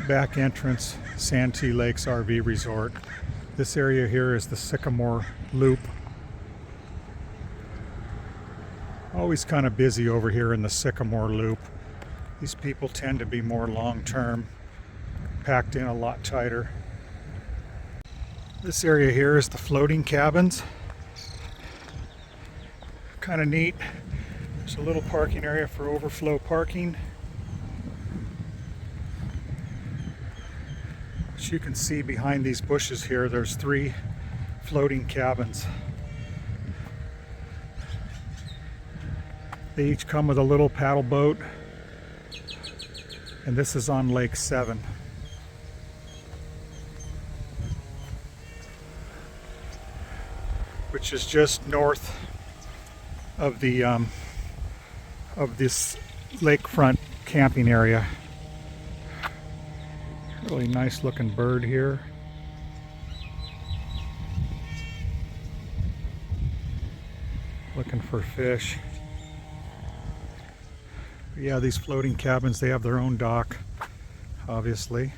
Back entrance, Santee Lakes RV Resort. This area here is the Sycamore Loop. Always kind of busy over here in the Sycamore Loop. These people tend to be more long-term, packed in a lot tighter. This area here is the floating cabins. Kind of neat. There's a little parking area for overflow parking. As you can see behind these bushes here, there's 3 floating cabins. They each come with a little paddle boat, and this is on Lake 7. Which is just north of the of this lakefront camping area. Really nice looking bird here. Looking for fish. But yeah, these floating cabins, they have their own dock, obviously.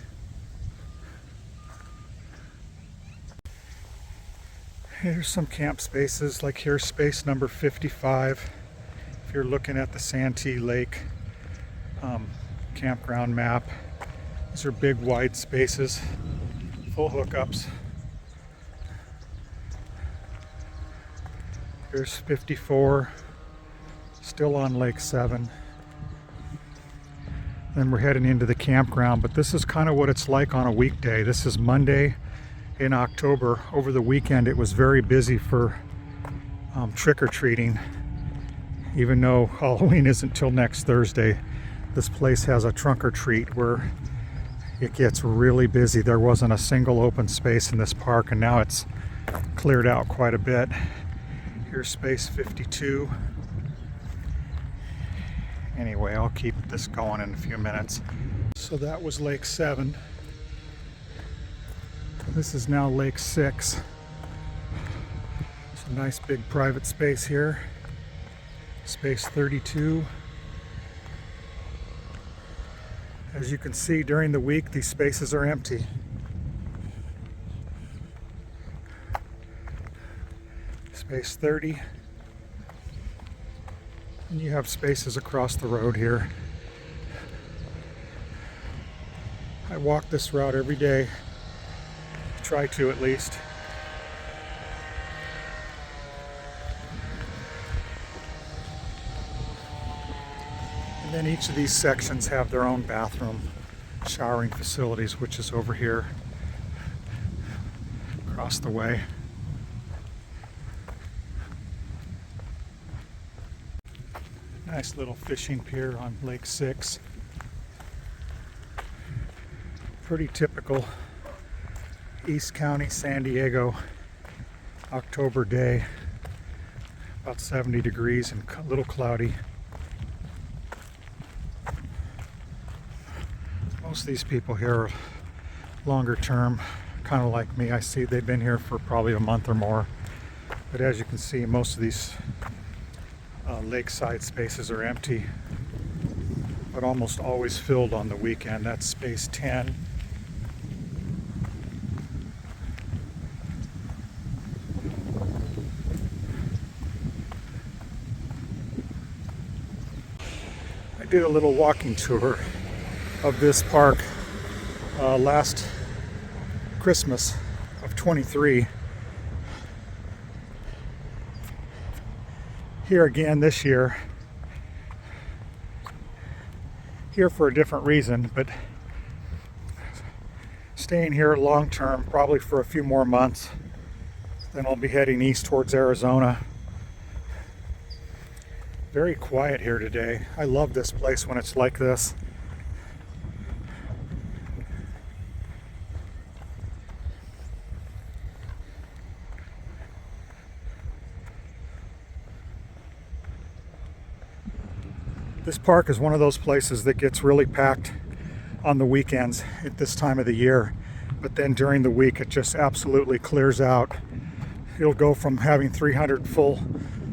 Here's some camp spaces, like here's space number 55. If you're looking at the Santee Lake campground map, these are big wide spaces, full hookups. Here's 54, still on Lake 7. Then we're heading into the campground, but this is kind of what it's like on a weekday. This is Monday in October. Over the weekend it was very busy for trick-or-treating. Even though Halloween isn't till next Thursday, this place has a trunk-or-treat where it gets really busy. There wasn't a single open space in this park, and now it's cleared out quite a bit. Here's space 52. Anyway, I'll keep this going in a few minutes. So that was Lake 7. This is now Lake 6. It's a nice big private space here. Space 32. As you can see, during the week, these spaces are empty. Space 30. And you have spaces across the road here. I walk this route every day. Try to, at least. And then each of these sections have their own bathroom, showering facilities, which is over here across the way. Nice little fishing pier on Lake 6. Pretty typical East County, San Diego October day. About 70 degrees and a little cloudy. Most of these people here are longer term, kind of like me. I see they've been here for probably a month or more. But as you can see, most of these lakeside spaces are empty, but almost always filled on the weekend. That's space 10. I did a little walking tour of this park last Christmas of 23. Here again this year. Here for a different reason, but staying here long term, probably for a few more months. Then I'll be heading east towards Arizona. Very quiet here today. I love this place when it's like this. This park is one of those places that gets really packed on the weekends at this time of the year, but then during the week it just absolutely clears out. It'll go from having 300 full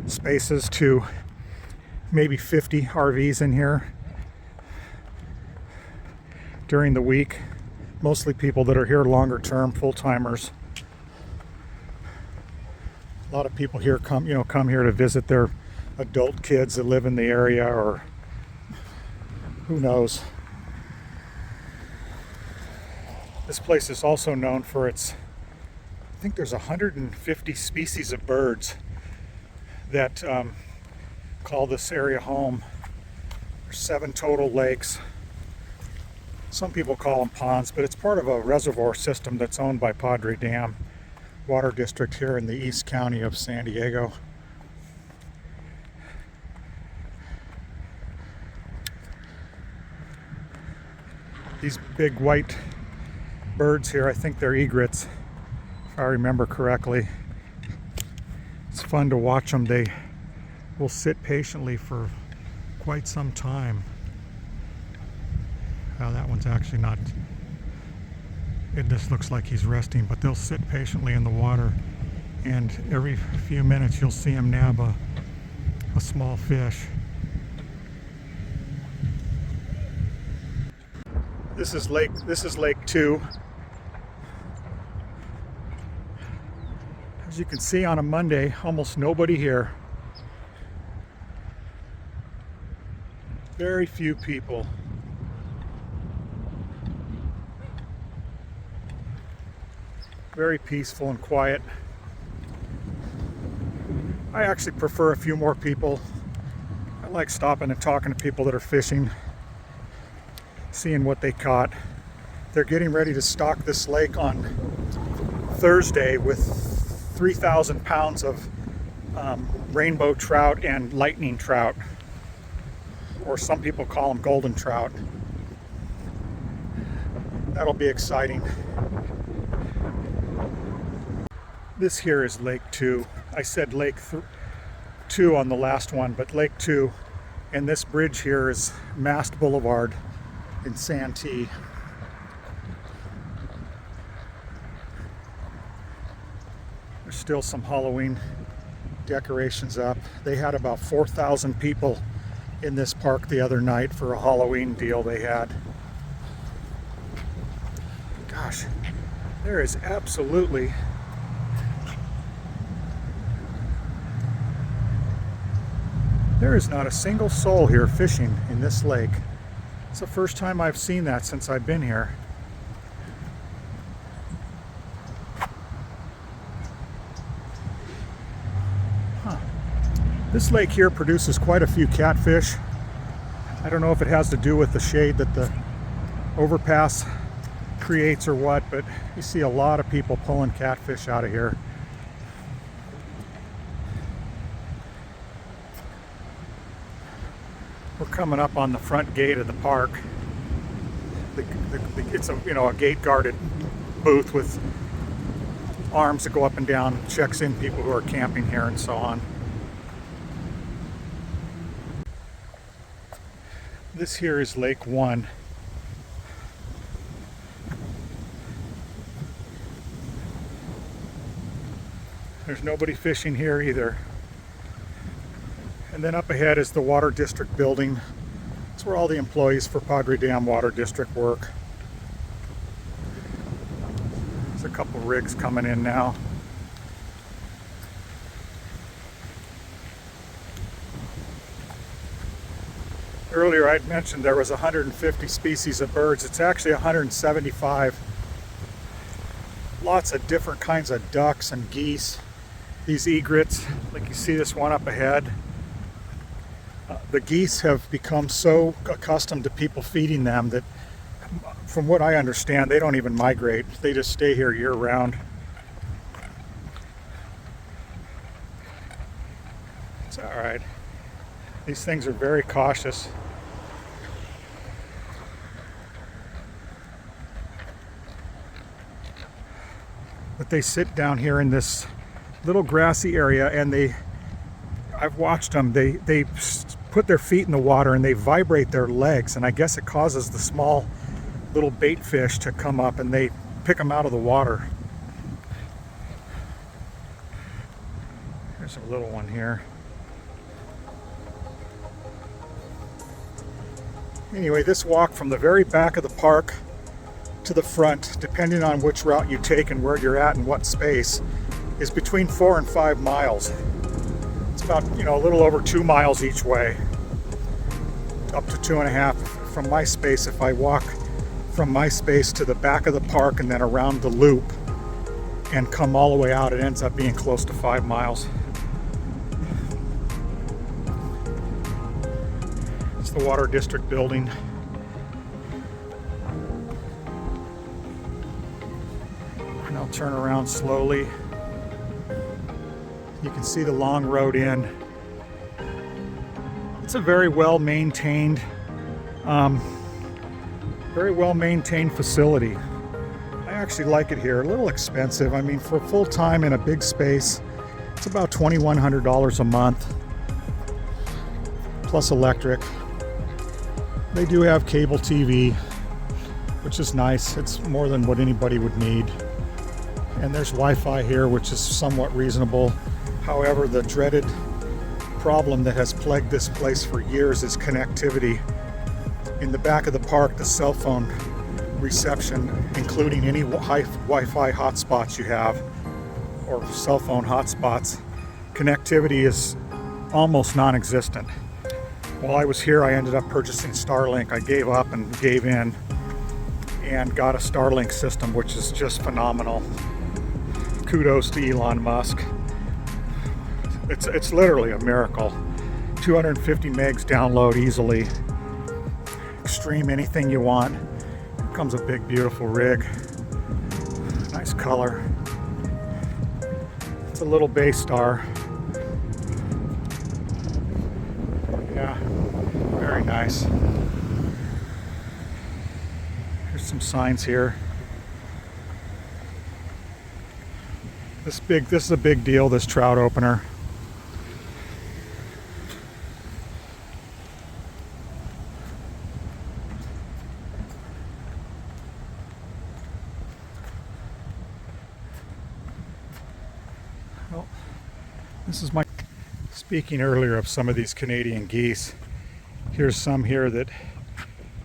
spaces to maybe 50 RVs in here during the week. Mostly people that are here longer term, full-timers. A lot of people here come here to visit their adult kids that live in the area, or who knows. This place is also known for its, I think there's 150 species of birds that call this area home. There's 7 total lakes. Some people call them ponds, but it's part of a reservoir system that's owned by Padre Dam Water District here in the East County of San Diego. These big white birds here, I think they're egrets, if I remember correctly. It's fun to watch them. They will sit patiently for quite some time. Well, that one's actually not, it just looks like he's resting, but they'll sit patiently in the water, and every few minutes you'll see him nab a small fish. This is Lake 2. As you can see, on a Monday, almost nobody here. Very few people. Very peaceful and quiet. I actually prefer a few more people. I like stopping and talking to people that are fishing, seeing what they caught. They're getting ready to stock this lake on Thursday with 3,000 pounds of rainbow trout and lightning trout, or some people call them golden trout. That'll be exciting. This here is Lake 2. I said Lake 2 on the last one, but Lake 2. And this bridge here is Mast Boulevard in Santee. There's still some Halloween decorations up. They had about 4,000 people in this park the other night for a Halloween deal they had. Gosh, there is absolutely there is not a single soul here fishing in this lake. It's the first time I've seen that since I've been here. Huh. This lake here produces quite a few catfish. I don't know if it has to do with the shade that the overpass creates or what, but you see a lot of people pulling catfish out of here. We're coming up on the front gate of the park. It's a gate guarded booth with arms that go up and down, checks in people who are camping here and so on. This here is Lake 1. There's nobody fishing here either. And then up ahead is the Water District building. It's where all the employees for Padre Dam Water District work. There's a couple rigs coming in now. Earlier I'd mentioned there was 150 species of birds. It's actually 175. Lots of different kinds of ducks and geese. These egrets, like you see this one up ahead. The geese have become so accustomed to people feeding them that, from what I understand, they don't even migrate. They just stay here year round. It's all right. These things are very cautious. But they sit down here in this little grassy area, and I've watched them, they put their feet in the water and they vibrate their legs, and I guess it causes the small little bait fish to come up and they pick them out of the water. There's a little one here. Anyway, this walk from the very back of the park to the front, depending on which route you take and where you're at and what space, is between 4 and 5 miles. It's about, a little over 2 miles each way, up to 2.5 from my space. If I walk from my space to the back of the park and then around the loop and come all the way out, it ends up being close to 5 miles. It's the Water District building. And I'll turn around slowly. You can see the long road in. It's a very well maintained facility. I actually like it here. A little expensive. I mean, for full time in a big space, it's about $2,100 a month, plus electric. They do have cable TV, which is nice. It's more than what anybody would need. And there's Wi-Fi here, which is somewhat reasonable. However, the dreaded problem that has plagued this place for years is connectivity. In the back of the park, the cell phone reception, including any Wi-Fi hotspots you have, or cell phone hotspots, connectivity is almost non-existent. While I was here, I ended up purchasing Starlink. I gave up and gave in and got a Starlink system, which is just phenomenal. Kudos to Elon Musk. It's literally a miracle. 250 megs download easily. Extreme, anything you want. Here comes a big, beautiful rig. Nice color. It's a little Bay Star. Yeah, very nice. Here's some signs here. This is a big deal, this trout opener. Well, this is my... Speaking earlier of some of these Canadian geese, here's some here that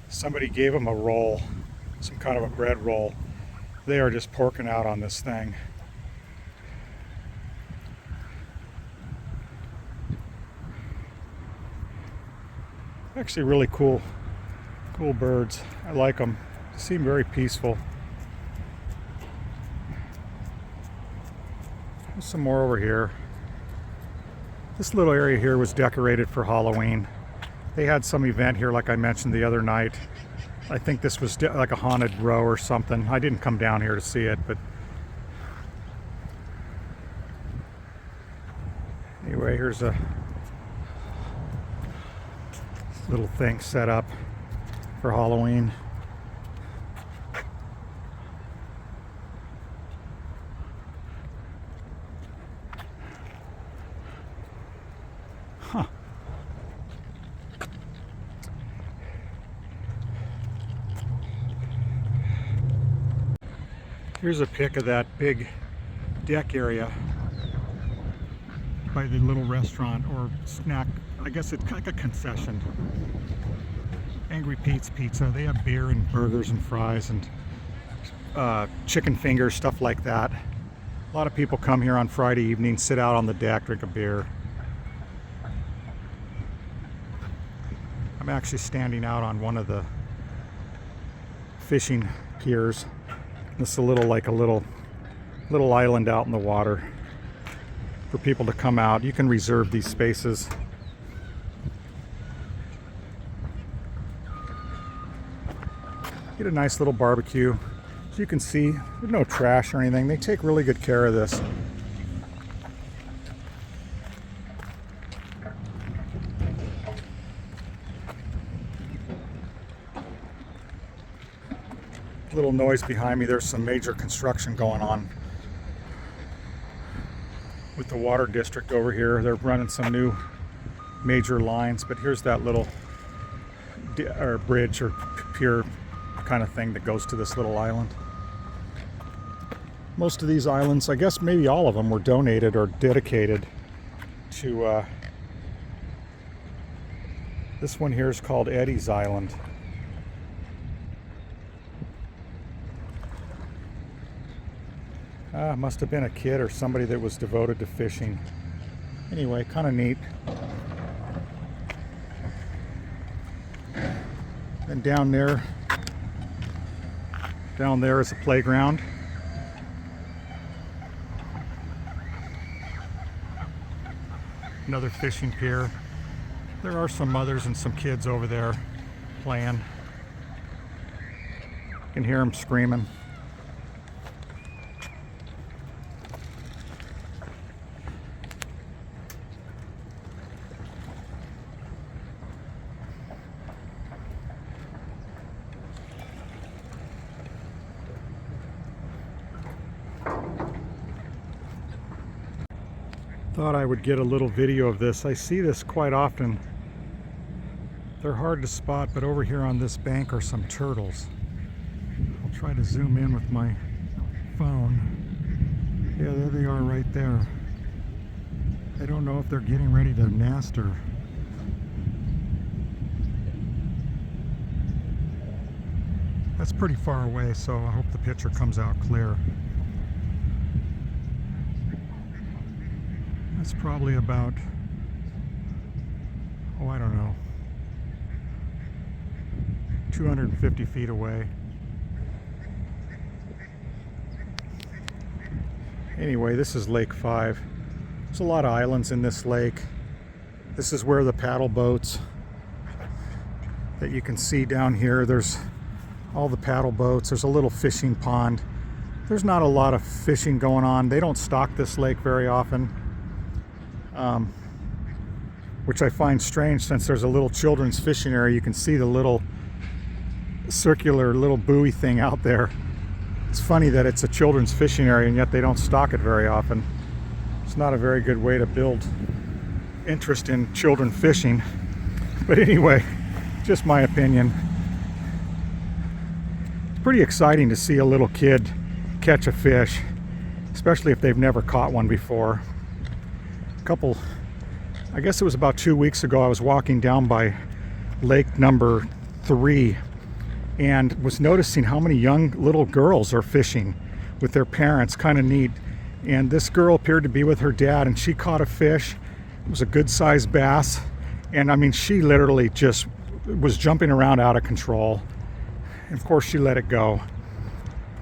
somebody gave them a roll, some kind of a bread roll. They are just porking out on this thing. Actually really cool birds. I like them. They seem very peaceful. There's some more over here. This little area here was decorated for Halloween. They had some event here, like I mentioned the other night. I think this was like a haunted row or something. I didn't come down here to see it, but anyway, here's a little thing set up for Halloween. Huh. Here's a pic of that big deck area by the little restaurant or snack. I guess it's like a concession. Angry Pete's Pizza. They have beer and burgers and fries and chicken fingers, stuff like that. A lot of people come here on Friday evening, sit out on the deck, drink a beer. I'm actually standing out on one of the fishing piers. This is a little island out in the water for people to come out. You can reserve these spaces. Get a nice little barbecue. As you can see, there's no trash or anything. They take really good care of this. Little noise behind me. There's some major construction going on with the Water District over here. They're running some new major lines, but here's that little bridge or pier kind of thing that goes to this little island. Most of these islands, I guess maybe all of them, were donated or dedicated to, this one here is called Eddie's Island. Must have been a kid or somebody that was devoted to fishing. Anyway, kind of neat. And down there is a playground. Another fishing pier. There are some mothers and some kids over there playing. You can hear them screaming. Thought I would get a little video of this. I see this quite often. They're hard to spot, but over here on this bank are some turtles. I'll try to zoom in with my phone. Yeah, there they are right there. I don't know if they're getting ready to nest or... That's pretty far away, so I hope the picture comes out clear. It's probably about, oh, I don't know, 250 feet away. Anyway, this is Lake 5. There's a lot of islands in this lake. This is where the paddle boats that you can see down here. There's all the paddle boats. There's a little fishing pond. There's not a lot of fishing going on. They don't stock this lake very often. Which I find strange, since there's a little children's fishing area. You can see the little circular little buoy thing out there. It's funny that it's a children's fishing area and yet they don't stock it very often. It's not a very good way to build interest in children fishing. But anyway, just my opinion. It's pretty exciting to see a little kid catch a fish, especially if they've never caught one before. I guess it was about 2 weeks ago, I was walking down by lake number 3 and was noticing how many young little girls are fishing with their parents. Kind of neat. And this girl appeared to be with her dad, and she caught a fish. It was a good sized bass, and I mean, she literally just was jumping around out of control. And of course she let it go,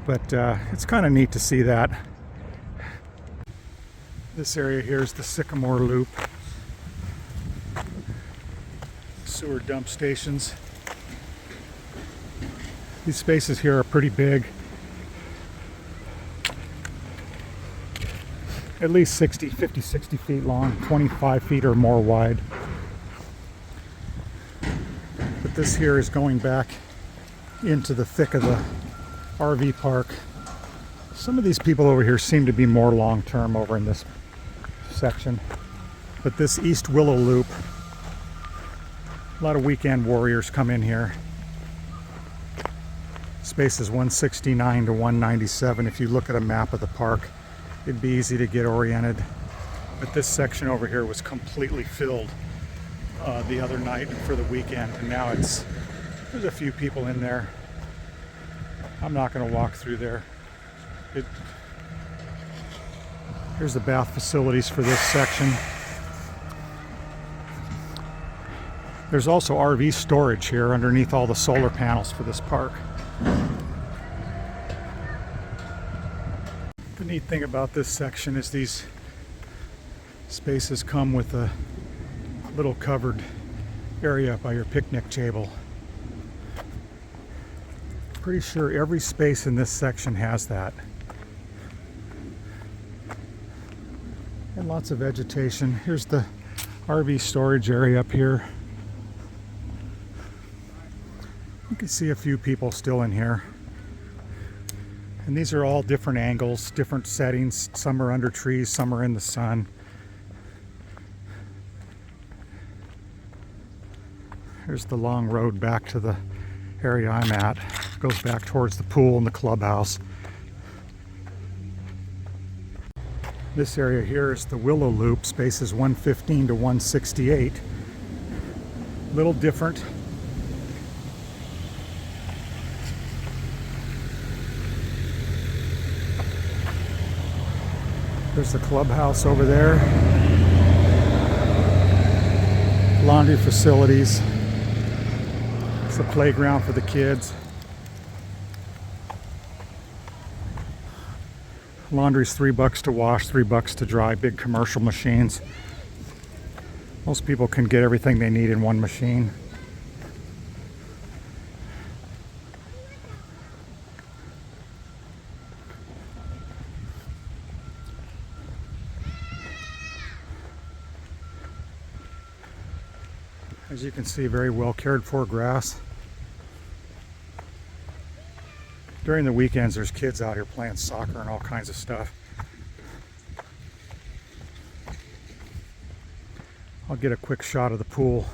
but it's kind of neat to see that. This area here is the Sycamore Loop. Sewer dump stations. These spaces here are pretty big. At least 50, 60 feet long, 25 feet or more wide. But this here is going back into the thick of the RV park. Some of these people over here seem to be more long-term over in this section. But this East Willow Loop, a lot of weekend warriors come in here. Space is 169 to 197. If you look at a map of the park, it'd be easy to get oriented. But this section over here was completely filled the other night for the weekend, and now there's a few people in there. I'm not going to walk through there. Here's the bath facilities for this section. There's also RV storage here underneath all the solar panels for this park. The neat thing about this section is these spaces come with a little covered area by your picnic table. Pretty sure every space in this section has that. And lots of vegetation. Here's the RV storage area up here. You can see a few people still in here. And these are all different angles, different settings. Some are under trees, some are in the sun. Here's the long road back to the area I'm at. It goes back towards the pool and the clubhouse. This area here is the Willow Loop, spaces 115 to 168. A little different. There's the clubhouse over there. Laundry facilities. It's a playground for the kids. Laundry's $3 to wash, $3 to dry. Big commercial machines. Most people can get everything they need in one machine. As you can see, very well cared for grass. During the weekends, there's kids out here playing soccer and all kinds of stuff. I'll get a quick shot of the pool.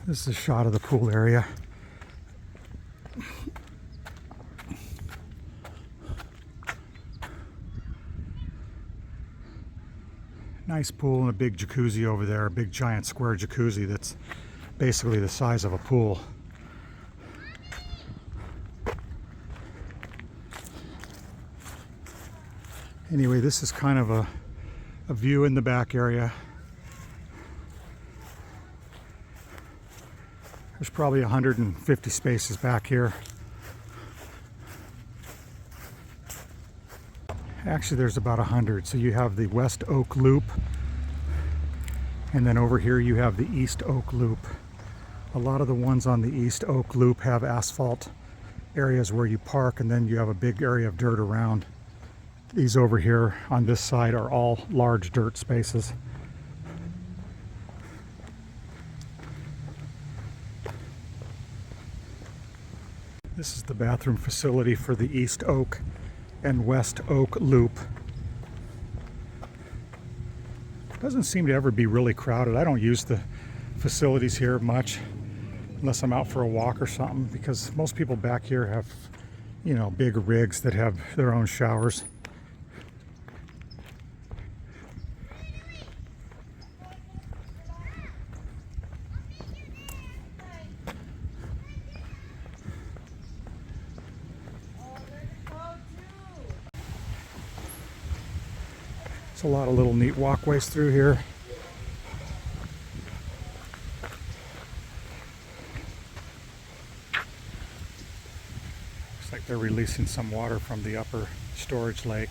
This is a shot of the pool area. Nice pool and a big jacuzzi over there, a big giant square jacuzzi that's basically the size of a pool. Anyway, this is kind of a view in the back area. There's probably 150 spaces back here. Actually, there's about 100. So you have the West Oak Loop, and then over here you have the East Oak Loop. A lot of the ones on the East Oak Loop have asphalt areas where you park, and then you have a big area of dirt around. These over here on this side are all large dirt spaces. This is the bathroom facility for the East Oak and West Oak Loop. Doesn't seem to ever be really crowded. I don't use the facilities here much unless I'm out for a walk or something, because most people back here have, you know, big rigs that have their own showers. There's a lot of little neat walkways through here. Looks like they're releasing some water from the upper storage lake.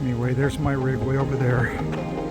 Anyway, there's my rig way over there.